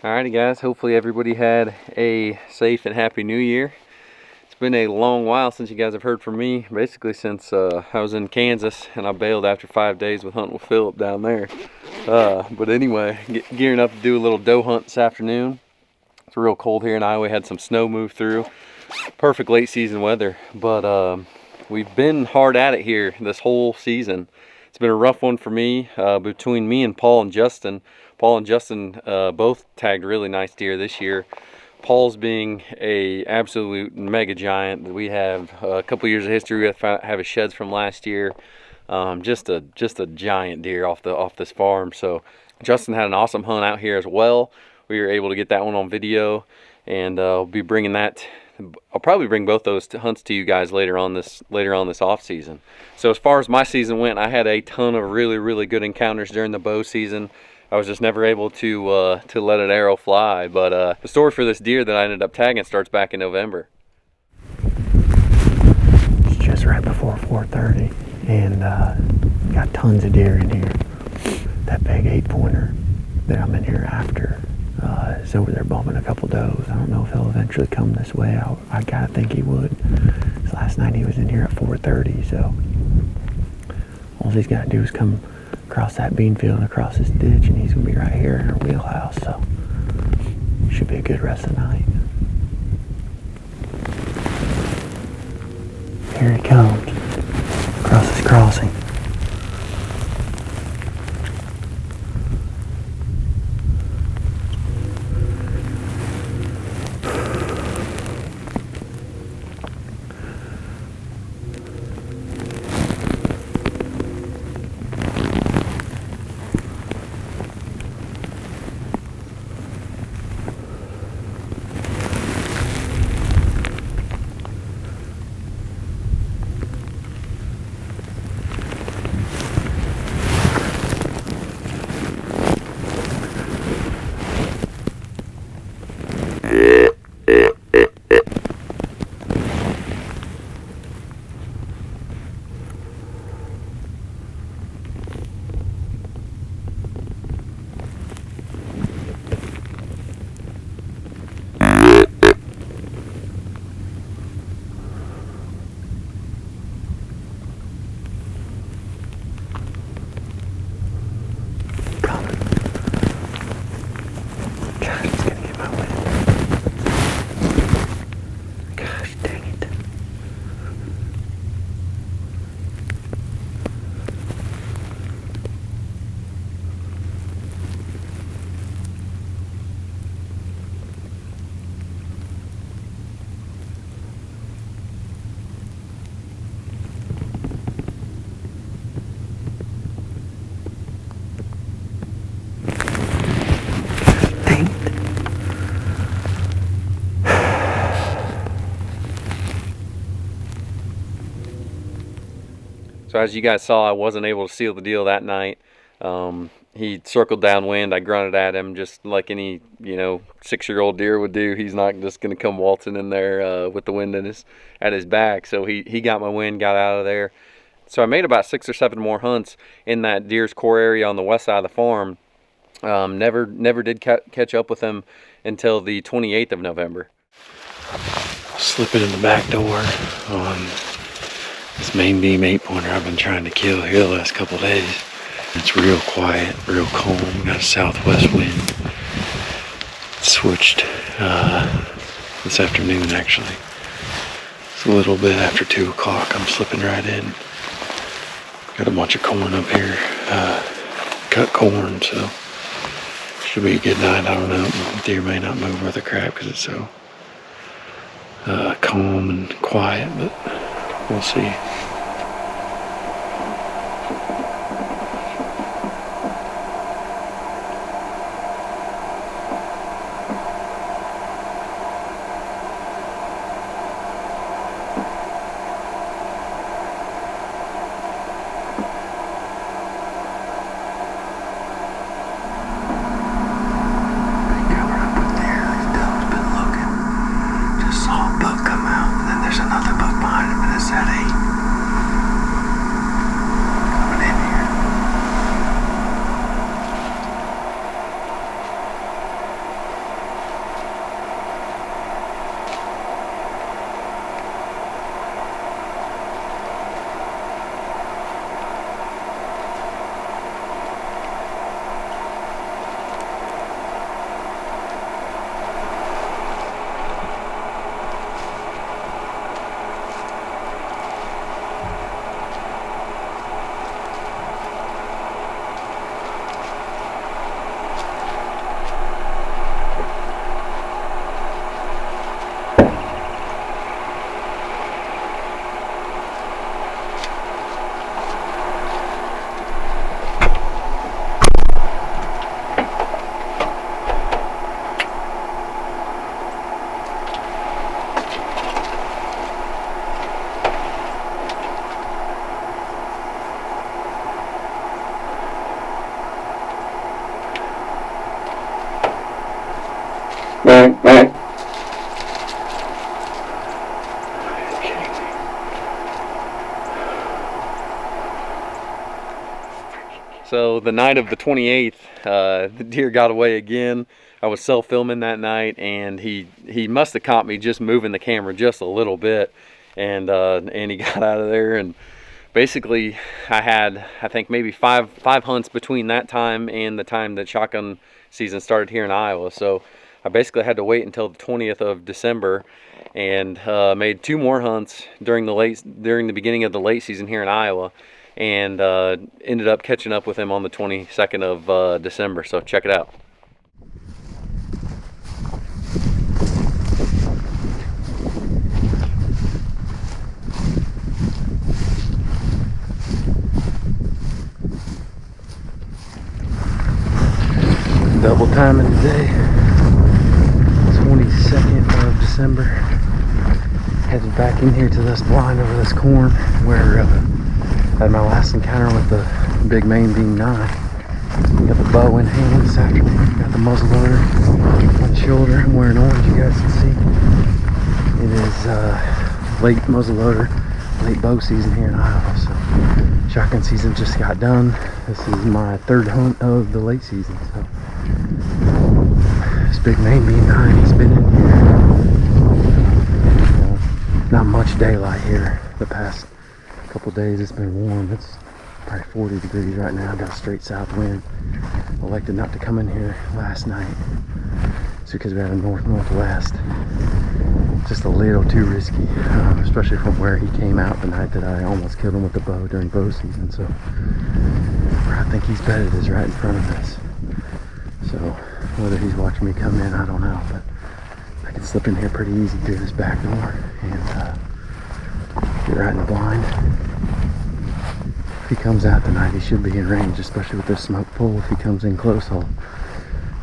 Alrighty guys, hopefully everybody had a safe and happy new year. It's been a long while since you guys have heard from me, basically since I was in Kansas and I bailed after 5 days with hunting with Phillip down there. But anyway, gearing up to do a little doe hunt this afternoon. It's real cold here in Iowa. We had some snow move through. Perfect late season weather, but we've been hard at it here this whole season. It's been a rough one for me, between me and Paul and Justin. Paul and Justin both tagged really nice deer this year. Paul's being a absolute mega giant. We have a couple years of history. We have his sheds from last year. Just a giant deer off this farm. So Justin had an awesome hunt out here as well. We were able to get that one on video, and I'll be bringing that. I'll probably bring both those hunts to you guys later on this off season. So as far as my season went, I had a ton of really good encounters during the bow season. I was just never able to let an arrow fly. But the story for this deer that I ended up tagging starts back in November. It's just right before 4:30, and got tons of deer in here. That big 8-pointer that I'm in here after is over there bumping a couple does. I don't know if he'll eventually come this way. I gotta think he would. Last night he was in here at 4:30, so all he's gotta do is come across that bean field and across this ditch, and he's gonna be right here in our wheelhouse. So should be a good rest of the night. Here he comes across this crossing. So as you guys saw, I wasn't able to seal the deal that night. He circled downwind. I grunted at him just like any 6-year-old deer would do. He's not just going to come waltzing in there with the wind at his back. So he got my wind, got out of there. So I made about 6 or 7 more hunts in that deer's core area on the west side of the farm. Never did catch up with him until the 28th of November. Slipping in the back door on this main beam 8-pointer I've been trying to kill here the last couple days. It's real quiet, real calm. Got a southwest wind. Switched this afternoon actually. It's a little bit after 2 o'clock. I'm slipping right in. Got a bunch of corn up here. Cut corn, so should be a good night. I don't know. The deer may not move worth a crap because it's so calm and quiet, but we'll see. Saw a buck come out, and then there's another buck behind him, and it's that 8. So the night of the 28th, the deer got away again. I was self-filming that night, and he must have caught me just moving the camera just a little bit, and he got out of there. And basically, I had, I think, maybe five hunts between that time and the time that shotgun season started here in Iowa. So I basically had to wait until the 20th of December, and made 2 more hunts during the beginning of the late season here in Iowa, and ended up catching up with him on the 22nd of December. So check it out. Double timing today, 22nd of December. Headed back in here to this blind over this corn where I had my last encounter with the big main beam 9. Got the bow in hand this afternoon, got the muzzle loader on the shoulder. I'm wearing orange, you guys can see. It is late muzzle loader, late bow season here in Iowa. So shotgun season just got done. This is my 3rd hunt of the late season. So this big main beam 9, he's been in here. Not much daylight here the past couple days. It's been warm. It's probably 40 degrees right now. Got a straight south wind. Elected not to come in here last night. It's because we had a northwest. Just a little too risky, especially from where he came out the night that I almost killed him with the bow during bow season. So where I think he's bedded is right in front of us. So whether he's watching me come in, I don't know, but I can slip in here pretty easy through this back door and get right in the blind. If he comes out tonight, he should be in range, especially with this smoke pole. If he comes in close, I'll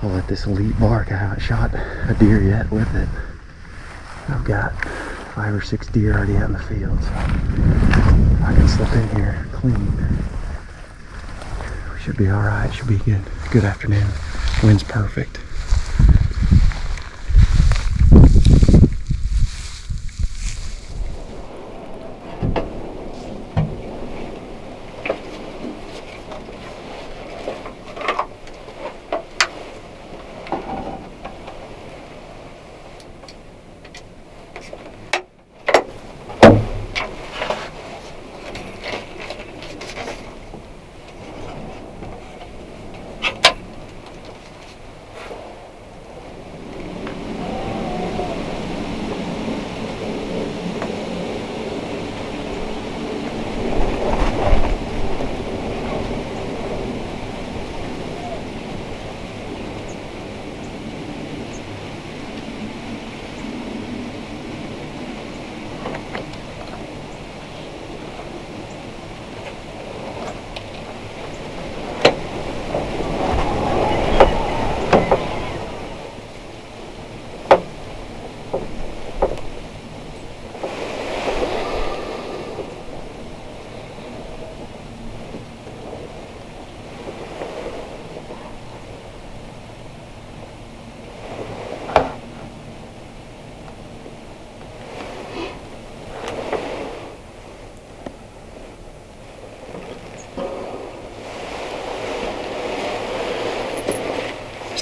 let this elite bark. I haven't shot a deer yet with it. I've got 5 or 6 deer already out in the field, so I can slip in here clean. We should be all right. Should be good. Good afternoon. Wind's perfect.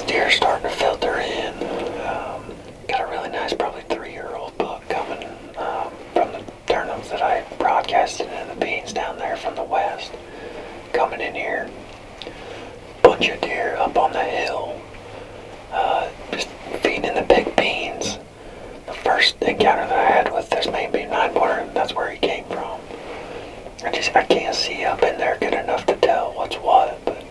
Deer starting to filter in. Got a really nice, probably 3-year-old buck coming from the turnips that I broadcasted in the beans down there from the west. Coming in here. Bunch of deer up on the hill. Just feeding the big beans. The first encounter that I had with this main beam 9-pointer, that's where he came from. I can't see up in there good enough to tell what's what, but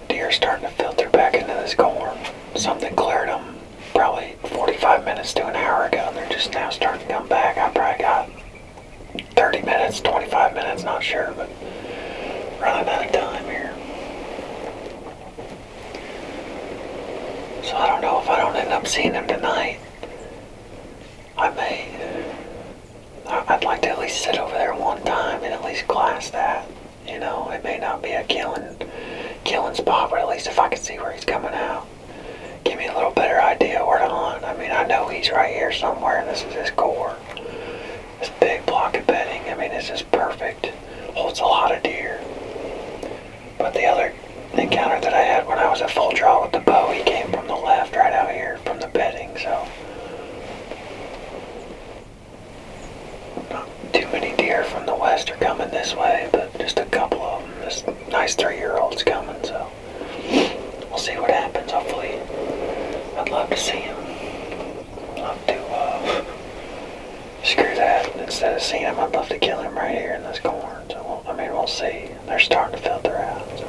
deer starting to filter back into this corn. Something cleared them probably 45 minutes to an hour ago, and they're just now starting to come back. I probably got 30 minutes, 25 minutes, not sure, but running out of time here. So I don't know if I don't end up seeing them tonight. I'd like to at least sit over there one time and at least glass that. You know, it may not be a killing spot, but at least if I can see where he's coming out, give me a little better idea where to hunt. I mean, I know he's right here somewhere, and this is his core. This big block of bedding, I mean, it's just perfect. Holds a lot of deer. But the other encounter that I had when I was at full draw with the bow, he came from the left right out here from the bedding, so not too many deer from the west are coming this way, but just a couple of them. This nice 3-year-old's coming, so we'll see what happens. Hopefully, I'd love to see him. Love to screw that. Instead of seeing him, I'd love to kill him right here in this corn. So we'll see. They're starting to filter out. So.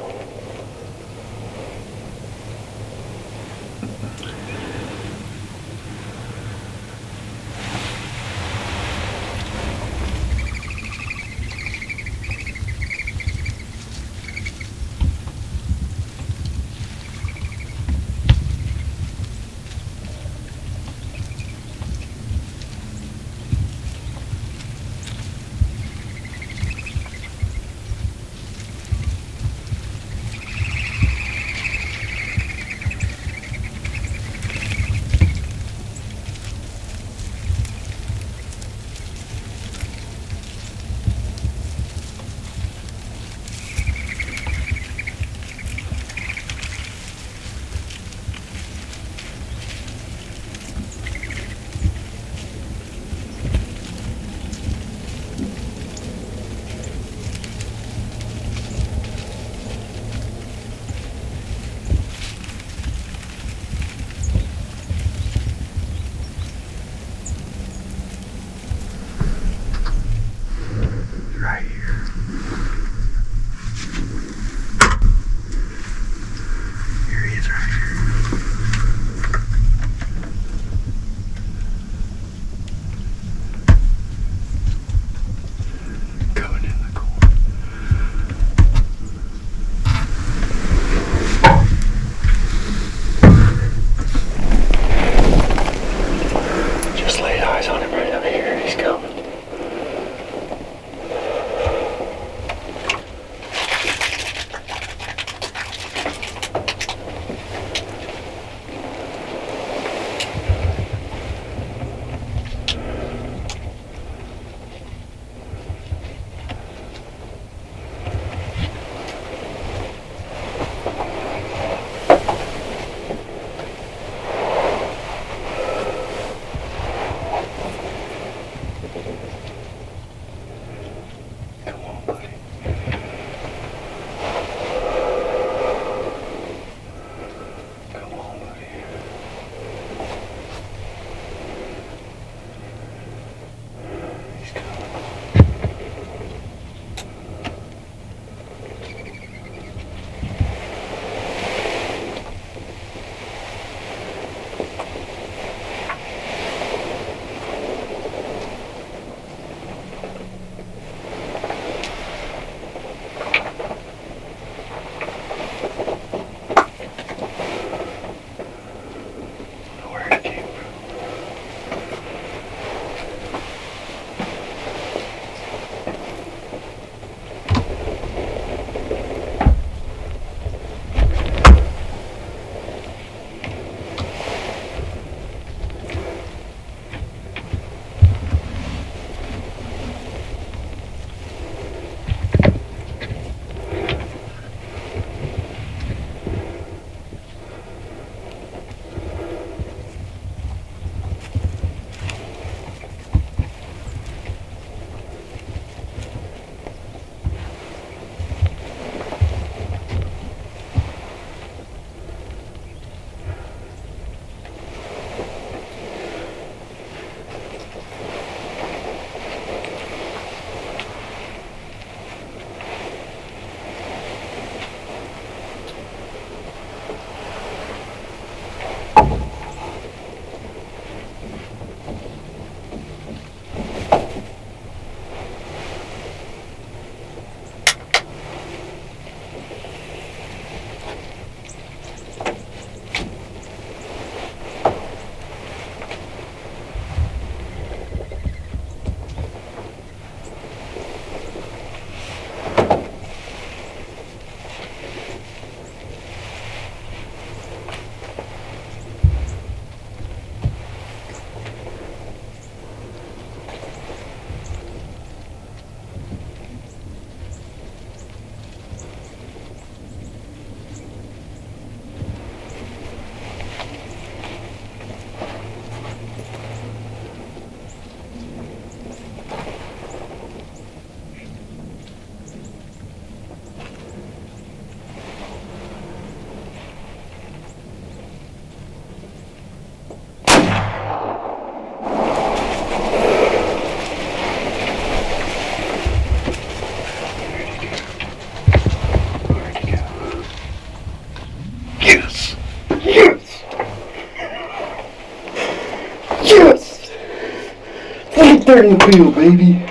there in the field, baby.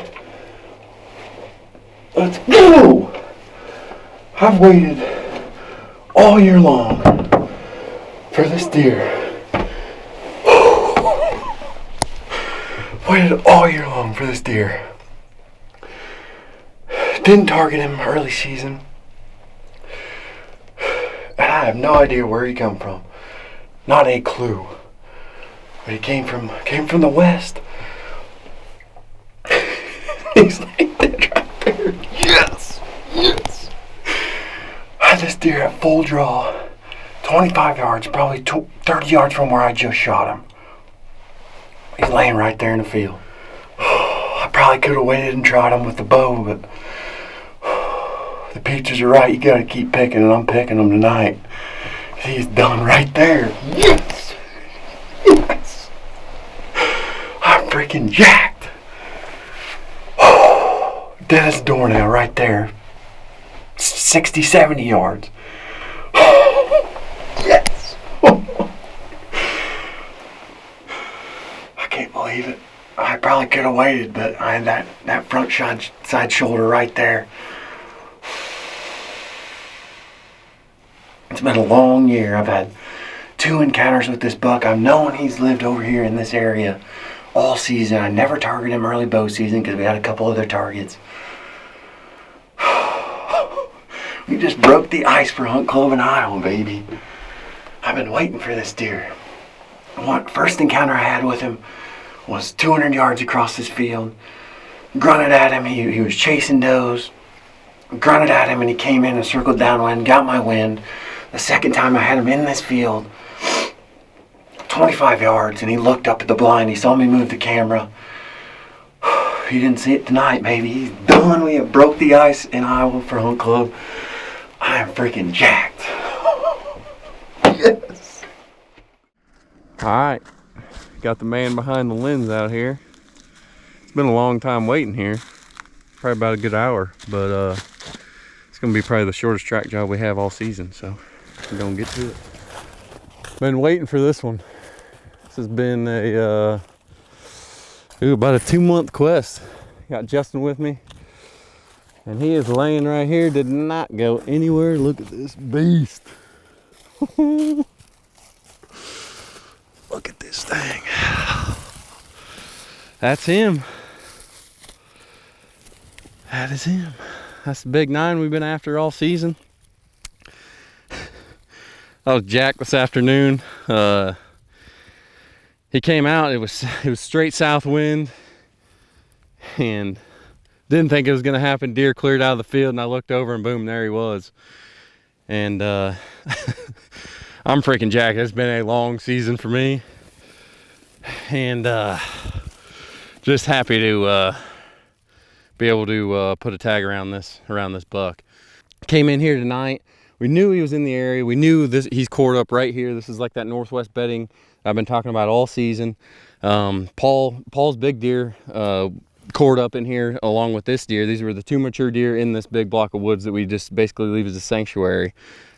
Let's go! I've waited all year long for this deer. Waited all year long for this deer. Didn't target him early season. And I have no idea where he come from. Not a clue. But he came from the west. He's like that right there. Yes! Yes! I had this deer at full draw. 25 yards, probably 30 yards from where I just shot him. He's laying right there in the field. I probably could have waited and tried him with the bow, but the peaches are right. You gotta keep picking, and I'm picking them tonight. He's done right there. Yes! Yes! I'm freaking jacked. Dead as a doornail right there. 60, 70 yards. Yes! I can't believe it. I probably could have waited, but I had that front side shoulder right there. It's been a long year. I've had 2 encounters with this buck. I've known he's lived over here in this area all season. I never targeted him early bow season because we had a couple other targets. We just broke the ice for Hunt Club in Iowa, baby. I've been waiting for this deer. First encounter I had with him was 200 yards across this field. Grunted at him. He was chasing does. Grunted at him, and he came in and circled downwind, got my wind. The second time I had him in this field, 25 yards, and he looked up at the blind. He saw me move the camera. He didn't see it tonight, baby. He's done. We have broke the ice in Iowa for Hunt Club. I am freaking jacked. Yes. All right, got the man behind the lens out here. It's been a long time waiting here, probably about a good hour, but it's gonna be probably the shortest track job we have all season, so we're gonna get to it. Been waiting for this one. This has been about a 2-month quest. Got Justin with me, and he is laying right here. Did not go anywhere. Look at this beast. Look at this thing. That's him. That is him. That's the big 9 we've been after all season. I was jacked this afternoon. He came out. It was straight south wind, and didn't think it was gonna happen. Deer cleared out of the field, and I looked over, and boom, there he was. And I'm freaking jacked. It's been a long season for me, and just happy to be able to put a tag around this buck. Came in here tonight. We knew he was in the area. We knew he's cored up right here. This is like that northwest bedding I've been talking about all season. Paul's big deer cored up in here along with this deer. These were the 2 mature deer in this big block of woods that we just basically leave as a sanctuary.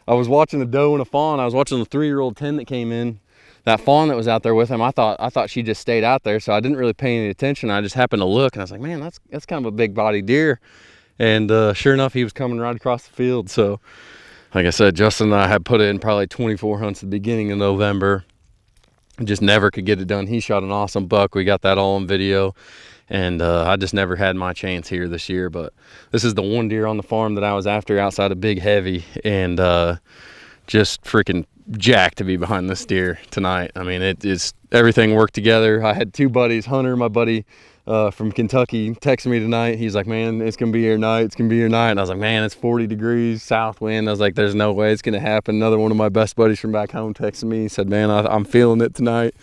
I was watching the doe and a fawn. I was watching the 3-year-old 10 that came in. That fawn that was out there with him, I thought she just stayed out there, so I didn't really pay any attention. I just happened to look, and I was like, man, that's kind of a big body deer. And sure enough, he was coming right across the field. So like I said, Justin and I had put in probably 24 hunts at the beginning of November. Just never could get it done. He shot an awesome buck. We got that all on video. And I just never had my chance here this year. But this is the one deer on the farm that I was after outside of Big Heavy. And just freaking jacked to be behind this deer tonight. I mean, everything worked together. I had 2 buddies. Hunter, my buddy from Kentucky, texted me tonight. He's like, man, it's gonna be your night. It's gonna be your night. And I was like, man, it's 40 degrees south wind. I was like, there's no way it's gonna happen. Another one of my best buddies from back home texted me. He said, man, I'm feeling it tonight.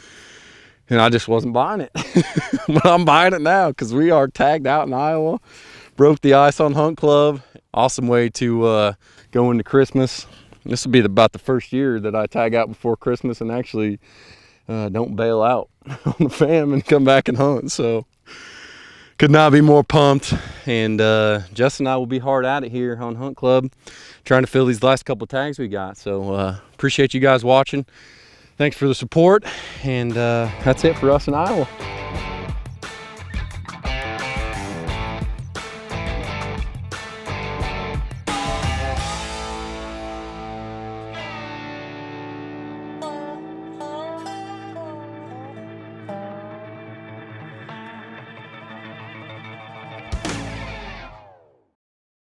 And I just wasn't buying it. But I'm buying it now because we are tagged out in Iowa. Broke the ice on Hunt Club. Awesome way to go into Christmas. This will be about the first year that I tag out before Christmas and actually don't bail out on the fam and come back and hunt. So could not be more pumped. And Justin and I will be hard at it here on Hunt Club, trying to fill these last couple of tags we got. So appreciate you guys watching. Thanks for the support. And that's it for us in Iowa.